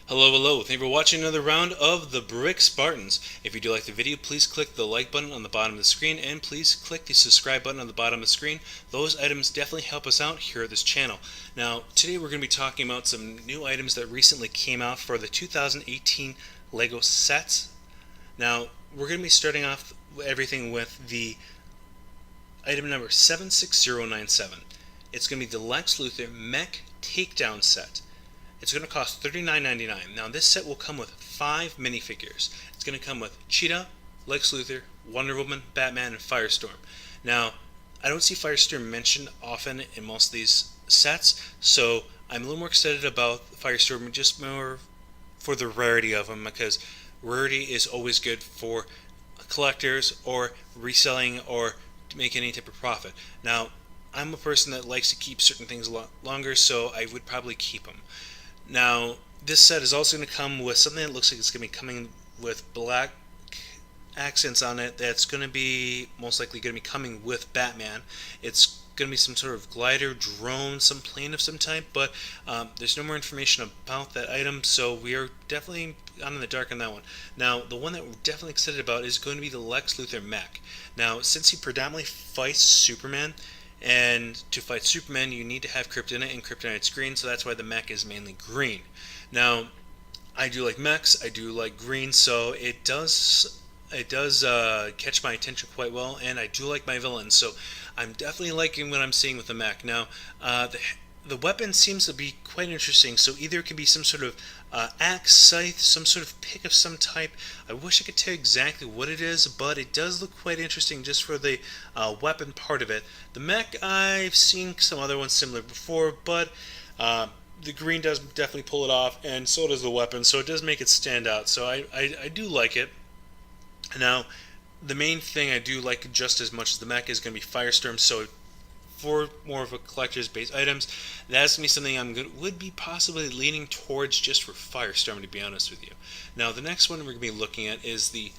Hello, hello. Thank you for watching another round of the Brick Spartans. If you do like the video, please click the like button on the bottom of the screen and please click the subscribe button on the bottom of the screen. Those items definitely help us out here at this channel. Now, today we're going to be talking about some new items that recently came out for the 2018 LEGO sets. Now, we're going to be starting off everything with the item number 76097. It's going to be the Lex Luthor Mech Takedown set. It's going to cost $39.99. Now this set will come with 5 minifigures. It's going to come with Cheetah, Lex Luthor, Wonder Woman, Batman, and Firestorm. Now, I don't see Firestorm mentioned often in most of these sets, so I'm a little more excited about Firestorm, just more for the rarity of them, because rarity is always good for collectors or reselling or to make any type of profit. Now, I'm a person that likes to keep certain things a lot longer, so I would probably keep them. Now, this set is also going to come with something that looks like it's going to be coming with black accents on it. That's going to be most likely going to be coming with Batman. It's going to be some sort of glider, drone, some plane of some type, but there's no more information about that item, so we are definitely on in the dark on that one. Now, the one that we're definitely excited about is going to be the Lex Luthor Mech. Now, since he predominantly fights Superman, and to fight Superman, you need to have kryptonite, and kryptonite's green, so that's why the mech is mainly green. Now, I do like mechs, I do like green, so it does catch my attention quite well, and I do like my villains, so I'm definitely liking what I'm seeing with the mech. Now, the weapon seems to be quite interesting, so either it can be some sort of axe, scythe, some sort of pick of some type. I wish I could tell you exactly what it is, but it does look quite interesting just for the weapon part of it. The mech, I've seen some other ones similar before, but the green does definitely pull it off, and so does the weapon, so it does make it stand out, so I do like it. Now, the main thing I do like just as much as the mech is going to be Firestorm, so for more of a collector's based items, that's going to be something would be possibly leaning towards just for Firestorm, to be honest with you. Now, the next one we're going to be looking at is the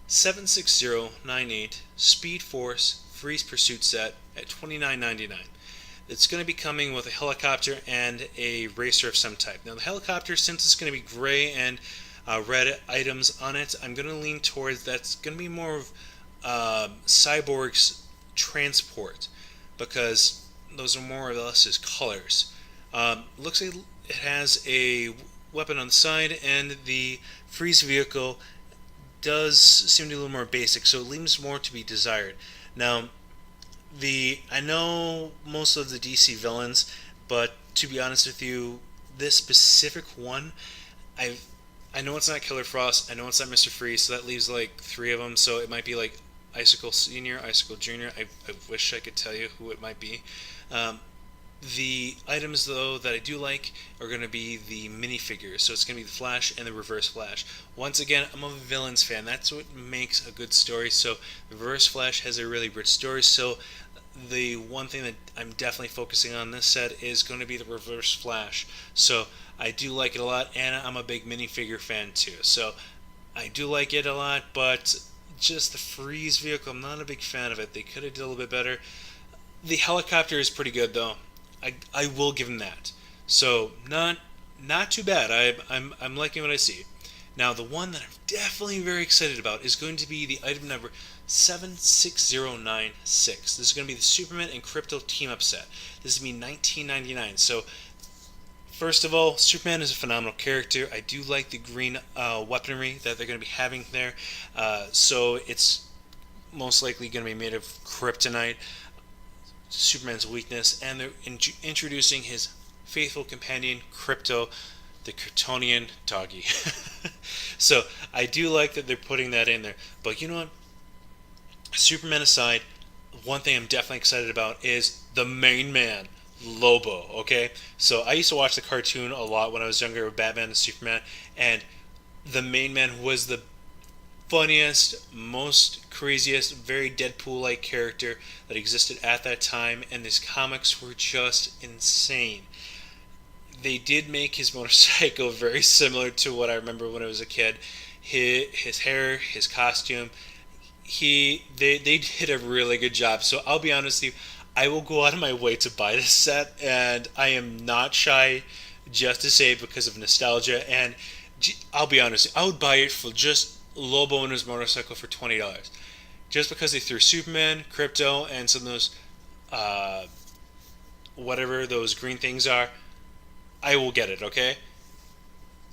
76098 Speed Force Freeze Pursuit set at $29.99. It's going to be coming with a helicopter and a racer of some type. Now, the helicopter, since it's going to be gray and red items on it, I'm going to lean towards that's going to be more of Cyborg's transport, because those are more or less his colors. Looks like it has a weapon on the side, and the freeze vehicle does seem to be a little more basic, so it leaves more to be desired. Now, I know most of the DC villains, but to be honest with you, this specific one, I know it's not Killer Frost, I know it's not Mr. Freeze, so that leaves like 3 of them, so it might be like Icicle Senior, Icicle Junior. I wish I could tell you who it might be. The items, though, that I do like are going to be the minifigures. So it's going to be the Flash and the Reverse Flash. Once again, I'm a villains fan. That's what makes a good story. So Reverse Flash has a really rich story. So the one thing that I'm definitely focusing on this set is going to be the Reverse Flash. So I do like it a lot, and I'm a big minifigure fan too. So I do like it a lot, but just the freeze vehicle, I'm not a big fan of it. They could have done a little bit better. The helicopter is pretty good though. I will give them that. So not too bad. I'm liking what I see. Now, the one that I'm definitely very excited about is going to be the item number 76096. This is going to be the Superman and Krypto team up set. This is going to be $19.99. So first of all, Superman is a phenomenal character. I do like the green weaponry that they're going to be having there. So it's most likely going to be made of kryptonite, Superman's weakness, and they're introducing his faithful companion, Krypto, the Kryptonian doggy. So I do like that they're putting that in there. But you know what? Superman aside, one thing I'm definitely excited about is the main man, Lobo, okay? So I used to watch the cartoon a lot when I was younger with Batman and Superman, and the main man was the funniest, most craziest, very Deadpool-like character that existed at that time, and his comics were just insane. They did make his motorcycle very similar to what I remember when I was a kid. His hair, his costume, they did a really good job. So I'll be honest with you, I will go out of my way to buy this set, and I am not shy just to say because of nostalgia. And I'll be honest, I would buy it for just Lobo and his motorcycle for $20, just because they threw Superman, Krypto, and some of those uh, whatever those green things are. I will get it. Okay,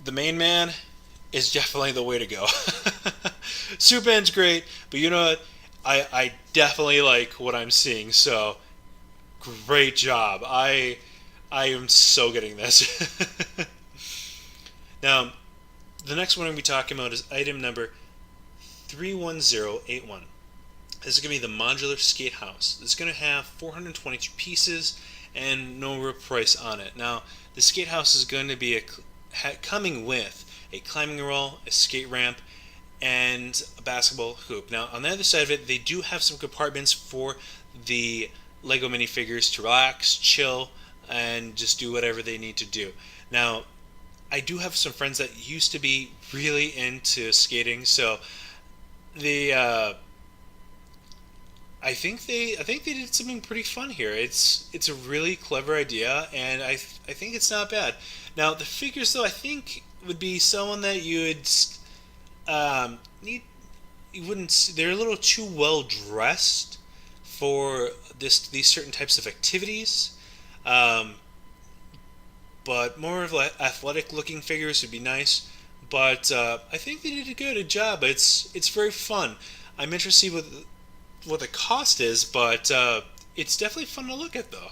the main man is definitely the way to go. Superman's great, but you know what? I definitely like what I'm seeing. So great job. I am so getting this. Now, the next one I'm going to be talking about is item number 31081. This is going to be the Modular Skate House. It's going to have 422 pieces and no real price on it. Now, the skate house is going to be coming with a climbing wall, a skate ramp, and a basketball hoop. Now, on the other side of it, they do have some compartments for the Lego minifigures to relax, chill, and just do whatever they need to do. Now, I do have some friends that used to be really into skating, so they I think they did something pretty fun here. It's a really clever idea, and I think it's not bad. Now, the figures though, I think would be someone that you would need. You wouldn't. They're a little too well dressed for these certain types of activities. Um, but more of like athletic looking figures would be nice. But I think they did a good job. It's very fun. I'm interested with what the cost is, but it's definitely fun to look at though.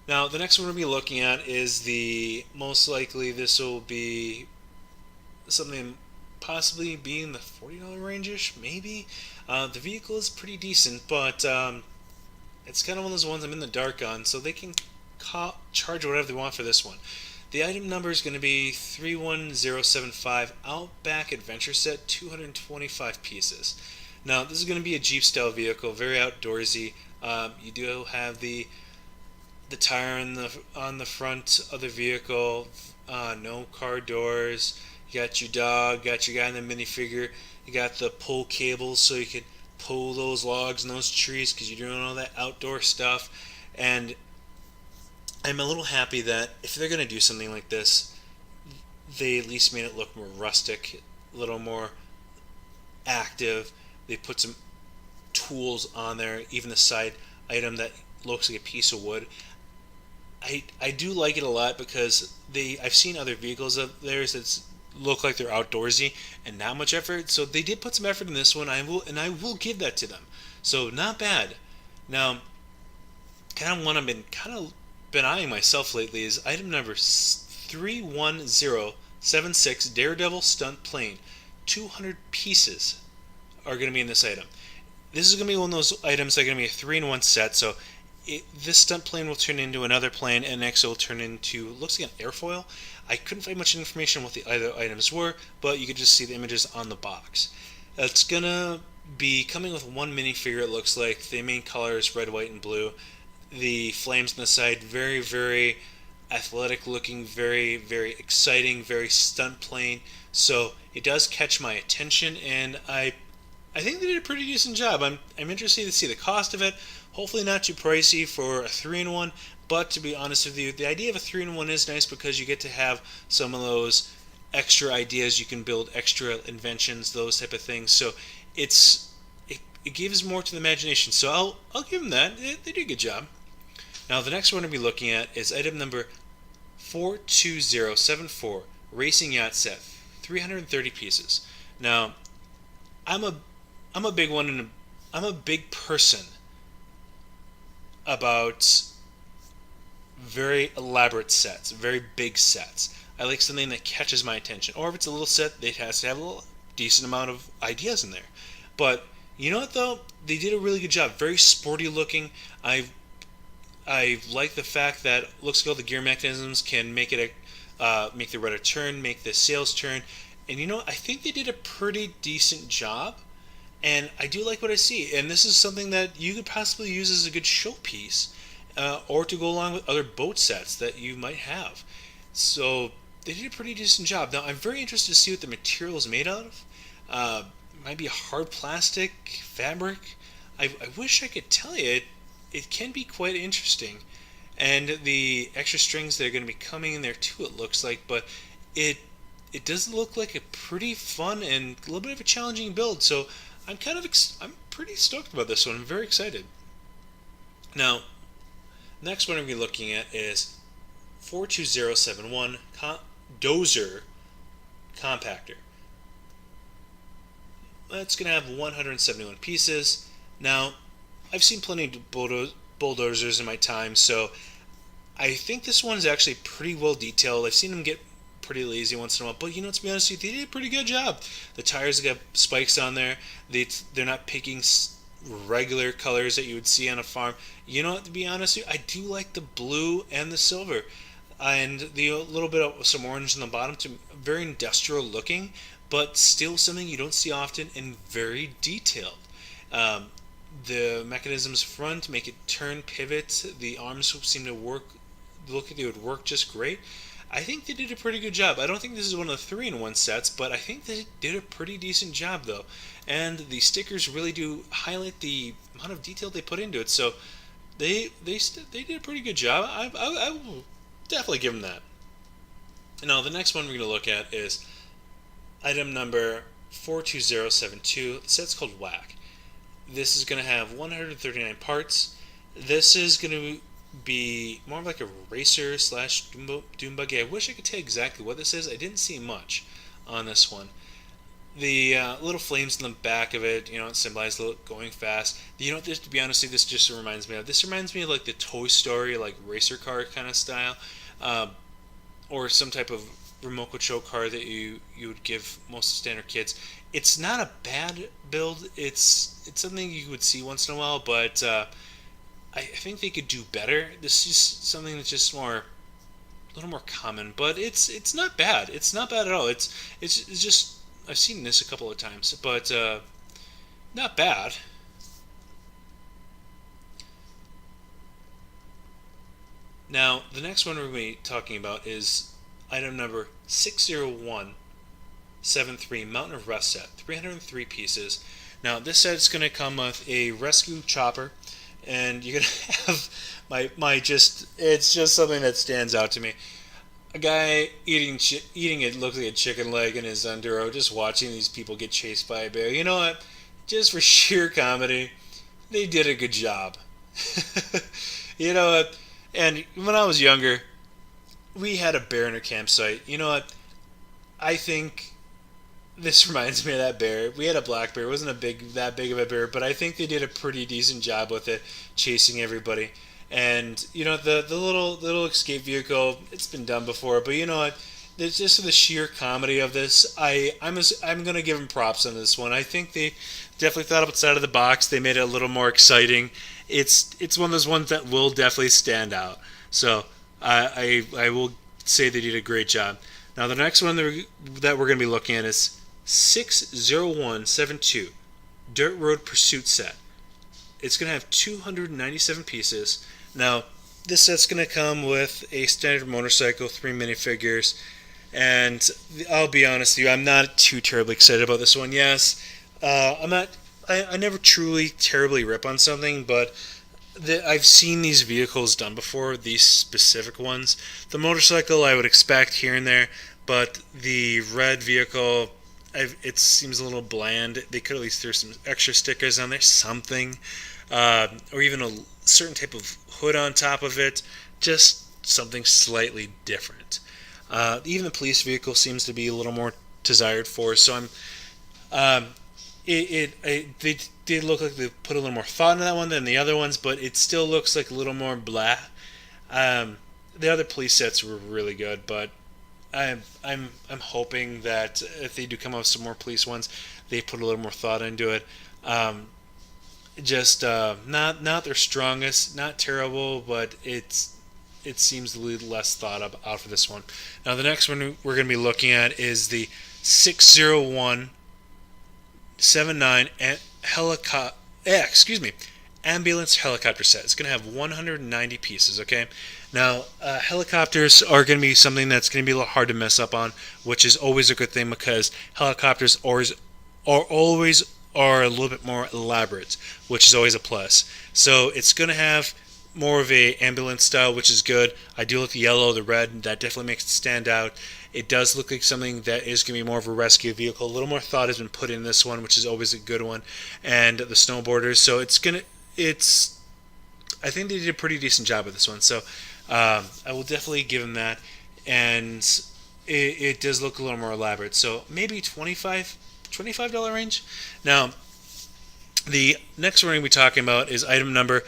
Now the next one we'll be looking at is the most likely this will be something possibly be in the $40 range-ish, maybe. The vehicle is pretty decent, but it's kind of one of those ones I'm in the dark on, so they can charge whatever they want for this one. The item number is going to be 31075 Outback Adventure Set, 225 pieces. Now, this is going to be a Jeep-style vehicle, very outdoorsy. You do have the tire on the front of the vehicle, no car doors. You got your dog, got your guy in the minifigure. You got the pull cables so you can pull those logs and those trees because you're doing all that outdoor stuff. And I'm a little happy that if they're going to do something like this, they at least made it look more rustic, a little more active. They put some tools on there, even the side item that looks like a piece of wood. I do like it a lot because I've seen other vehicles of theirs that look like they're outdoorsy and not much effort. So they did put some effort in this one. I will give that to them. So not bad. Now, kind of one I've been eyeing myself lately is item number 31076 Daredevil Stunt Plane. 200 pieces are going to be in this item. This is going to be one of those items that are going to be a 3-in-1 set. So this stunt plane will turn into another plane, and next it will turn into, looks like an airfoil. I couldn't find much information on what the other items were, but you could just see the images on the box. It's going to be coming with one minifigure, it looks like. The main color is red, white, and blue. The flames on the side, very, very athletic looking, very, very exciting, very stunt plane. So it does catch my attention, and I think they did a pretty decent job. I'm interested to see the cost of it. Hopefully not too pricey for a 3-in-1, but to be honest with you, the idea of a 3-in-1 is nice because you get to have some of those extra ideas. You can build extra inventions, those type of things. So it gives more to the imagination. So I'll give them that. They did a good job. Now the next one we'll be looking at is item number 42074 Racing Yacht Set, 330 pieces. Now I'm a big one, and I'm a big person about very elaborate sets, very big sets. I like something that catches my attention, or if it's a little set, it has to have a little decent amount of ideas in there. But you know what though? They did a really good job. Very sporty looking. I like the fact that looks like all the gear mechanisms can make it make the rudder turn, make the sails turn, and you know I think they did a pretty decent job. And I do like what I see, and this is something that you could possibly use as a good showpiece, or to go along with other boat sets that you might have. So they did a pretty decent job. Now I'm very interested to see what the material is made out of. It might be a hard plastic, fabric. I wish I could tell you. It can be quite interesting, and the extra strings that are going to be coming in there too, it looks like. But it does look like a pretty fun and a little bit of a challenging build. So I'm I'm pretty stoked about this one. I'm very excited. Now, next one we're going to be looking at is 42071 Dozer Compactor. That's going to have 171 pieces. Now, I've seen plenty of bulldozers in my time, so I think this one is actually pretty well detailed. I've seen them get pretty lazy once in a while, but to be honest with you, they did a pretty good job. The tires got spikes on there. They're not picking regular colors that you would see on a farm. To be honest with you, I do like the blue and the silver, and the little bit of some orange on the bottom, to very industrial looking, but still something you don't see often and very detailed. The mechanisms front make it turn, pivot. The arms seem to look like they would work just great. I think they did a pretty good job. I don't think this is one of the 3-in-1 sets, but I think they did a pretty decent job though. And the stickers really do highlight the amount of detail they put into it. So they did a pretty good job. I will definitely give them that. Now the next one we're going to look at is item number 42072. The set's called Whack. This is going to have 139 parts. This is going to be more of like a racer slash dune buggy. I wish I could tell you exactly what this is. I didn't see much on this one. The little flames in the back of it, it symbolizes going fast. To be honest with you, this reminds me of like the Toy Story, like racer car kind of style, or some type of remote control car that you would give most standard kids. It's not a bad build. It's something you would see once in a while, but I think they could do better. This is something that's just a little more common, but it's not bad. It's not bad at all. It's just, I've seen this a couple of times, but not bad. Now, the next one we're going to be talking about is item number 60173 Mountain of Rust set, 303 pieces. Now, this set is going to come with a rescue chopper, and you're going to have it's just something that stands out to me. A guy eating it looks like a chicken leg in his underoos, just watching these people get chased by a bear. You know what? Just for sheer comedy, they did a good job. You know what? And when I was younger, we had a bear in our campsite. You know what? I think this reminds me of that bear. We had a black bear. It wasn't that big of a bear, but I think they did a pretty decent job with it, chasing everybody. And the little escape vehicle, it's been done before, but you know what? There's just the sheer comedy of this. I'm gonna give them props on this one. I think they definitely thought outside of the box. They made it a little more exciting. It's one of those ones that will definitely stand out. So I will say they did a great job. Now the next one that we're gonna be looking at is 60172 Dirt Road Pursuit set. It's gonna have 297 pieces. Now, this set's going to come with a standard motorcycle, 3 minifigures, and I'll be honest with you, I'm not too terribly excited about this one. Yes, I never truly terribly rip on something, but I've seen these vehicles done before, these specific ones. The motorcycle I would expect here and there, but the red vehicle, it seems a little bland. They could at least throw some extra stickers on there, something, or even a certain type of hood on top of it, just something slightly different. Even the police vehicle seems to be a little more desired for, so they did look like they put a little more thought into that one than the other ones, but it still looks like a little more blah. The other police sets were really good, but I'm hoping that if they do come up with some more police ones, they put a little more thought into it. Not their strongest, not terrible, but it seems a little less thought out for this one. Now the next one we're going to be looking at is the 60179 ambulance helicopter set. It's going to have 190 pieces. Okay, now helicopters are going to be something that's going to be a little hard to mess up on, which is always a good thing because helicopters are a little bit more elaborate, which is always a plus. So it's going to have more of a ambulance style, which is good. I do like the yellow, the red, that definitely makes it stand out. It does look like something that is going to be more of a rescue vehicle. A little more thought has been put in this one, which is always a good one. And the snowboarders, so I think they did a pretty decent job with this one. So I will definitely give them that. And it does look a little more elaborate. So maybe $25 range. Now, the next one we're going to be talking about is item number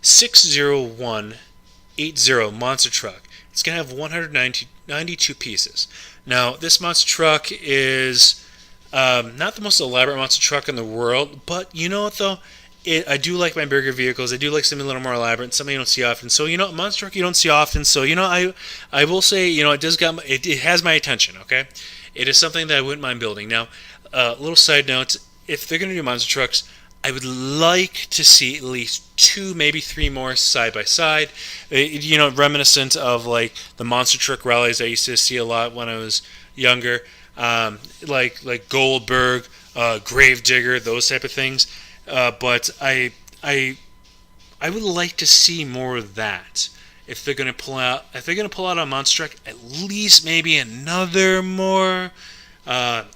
60180 Monster Truck. It's going to have 192 pieces. Now, this monster truck is not the most elaborate monster truck in the world, but you know what though? I do like my bigger vehicles. I do like something a little more elaborate, something you don't see often. So, a monster truck you don't see often. So, I will say, it has my attention, okay? It is something that I wouldn't mind building. Now, little side note, if they're going to do monster trucks, I would like to see at least 2, maybe 3 more side by side. Reminiscent of like the monster truck rallies I used to see a lot when I was younger, like Goldberg, Gravedigger, those type of things. But I would like to see more of that. If they're going to pull out a monster truck, at least maybe another more.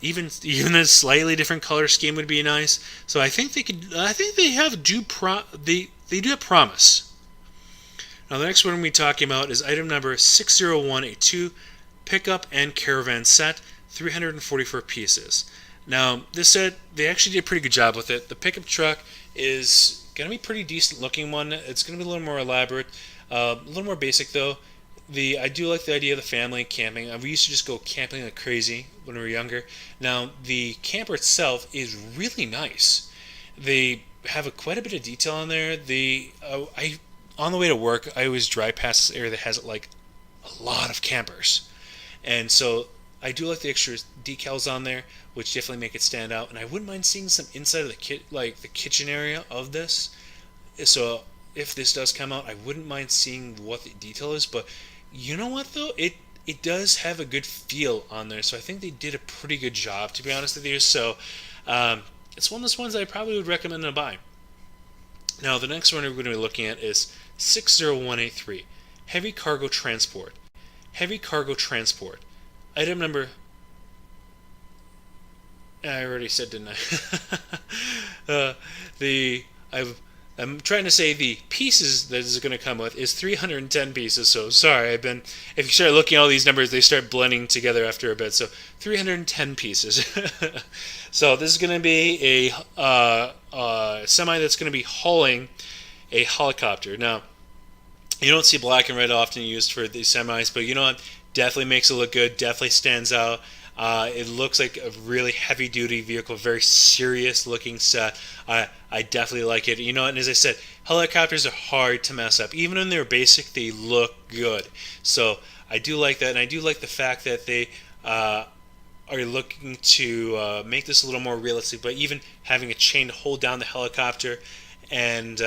Even a slightly different color scheme would be nice. So I think they could. I think they do have promise. Now the next one we're talking about is item number 60182, Pickup and Caravan set, 344 pieces. Now this set, they actually did a pretty good job with it. The pickup truck is gonna be a pretty decent looking one. It's gonna be a little more elaborate, a little more basic though. I do like the idea of the family camping. We used to just go camping like crazy when we were younger. Now, the camper itself is really nice. They have quite a bit of detail on there. On the way to work, I always drive past this area that has like a lot of campers. And so I do like the extra decals on there, which definitely make it stand out. And I wouldn't mind seeing some inside of the kitchen area of this. So if this does come out, I wouldn't mind seeing what the detail is, but you know what though? It does have a good feel on there, so I think they did a pretty good job, to be honest with you. So it's one of those ones I probably would recommend to buy. Now the next one we're going to be looking at is 60183, Heavy Cargo Transport. Heavy Cargo Transport. Item number. I already said, didn't I? I'm trying to say the pieces that is going to come with is 310 pieces. So sorry, if you start looking at all these numbers, they start blending together after a bit. So 310 pieces. So this is going to be a semi that's going to be hauling a helicopter. Now, you don't see black and red often used for these semis, but you know what? Definitely makes it look good. Definitely stands out. It looks like a really heavy-duty vehicle, very serious-looking set. I definitely like it. And as I said, helicopters are hard to mess up. Even when they're basic, they look good. So I do like that, and I do like the fact that they are looking to make this a little more realistic, but even having a chain to hold down the helicopter. And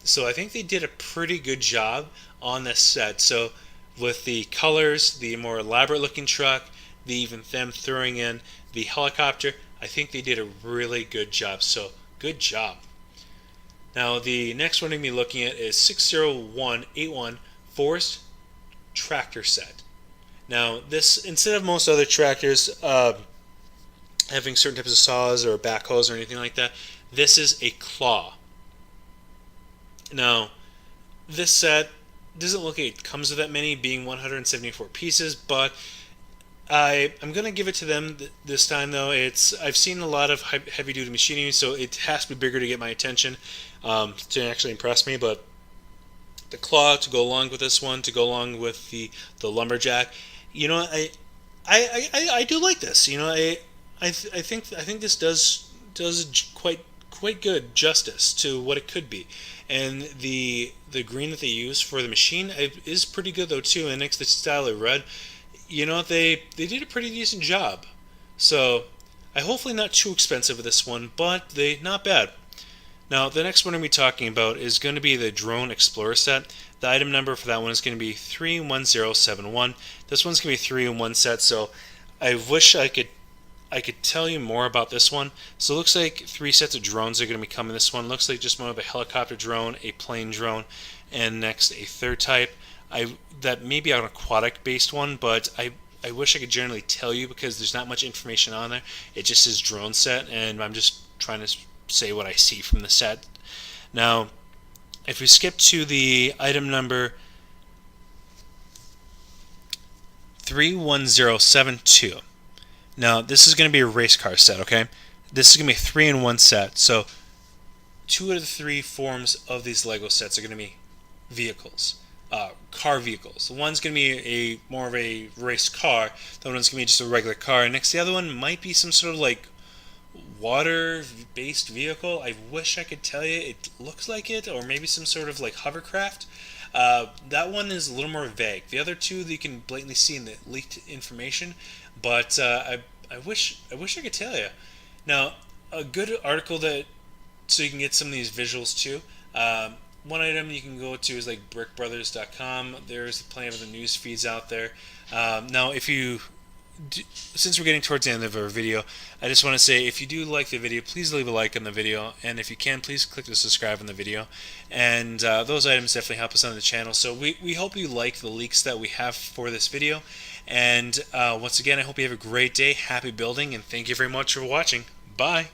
so I think they did a pretty good job on this set. So with the colors, the more elaborate-looking truck, even them throwing in the helicopter, I think they did a really good job. So, good job. Now, the next one I'm going to be looking at is 60181 Forest Tractor Set. Now, this, instead of most other tractors having certain types of saws or backhoes or anything like that, this is a claw. Now, this set doesn't look like it comes with that many, being 174 pieces, but I'm going to give it to them this time, though. I've seen a lot of heavy-duty machinery, so it has to be bigger to get my attention, to actually impress me. But the claw to go along with this one, to go along with the lumberjack, I do like this. I think this does quite good justice to what it could be. And the green that they use for the machine is pretty good though too, and next to the style of red. They did a pretty decent job. So, hopefully not too expensive with this one, but not bad. Now, the next one we're going to be talking about is going to be the Drone Explorer set. The item number for that one is going to be 31071. This one's going to be a 3-in-1 set, so I wish I could tell you more about this one. So it looks like 3 sets of drones are going to be coming. This one looks like just more of a helicopter drone, a plane drone, and next a third type. That may be an aquatic based one, but I wish I could generally tell you because there's not much information on there. It just says drone set, and I'm just trying to say what I see from the set. Now, if we skip to the item number 31072. Now, this is going to be a race car set, okay? This is going to be a 3-in-1 set. So, 2 out of the 3 forms of these Lego sets are going to be vehicles, car vehicles. One's going to be more of a race car. The other one's going to be just a regular car. Next, the other one might be some sort of like water-based vehicle. I wish I could tell you. It looks like it, or maybe some sort of like hovercraft. That one is a little more vague. The other two that you can blatantly see in the leaked information, but I wish I could tell you. Now, a good article so you can get some of these visuals too. One item you can go to is like brickbrothers.com. There's plenty of other news feeds out there. Now, since we're getting towards the end of our video, I just want to say if you do like the video, please leave a like on the video, and if you can, please click to subscribe on the video. And those items definitely help us on the channel. So we hope you like the leaks that we have for this video. And once again, I hope you have a great day, happy building, and thank you very much for watching. Bye!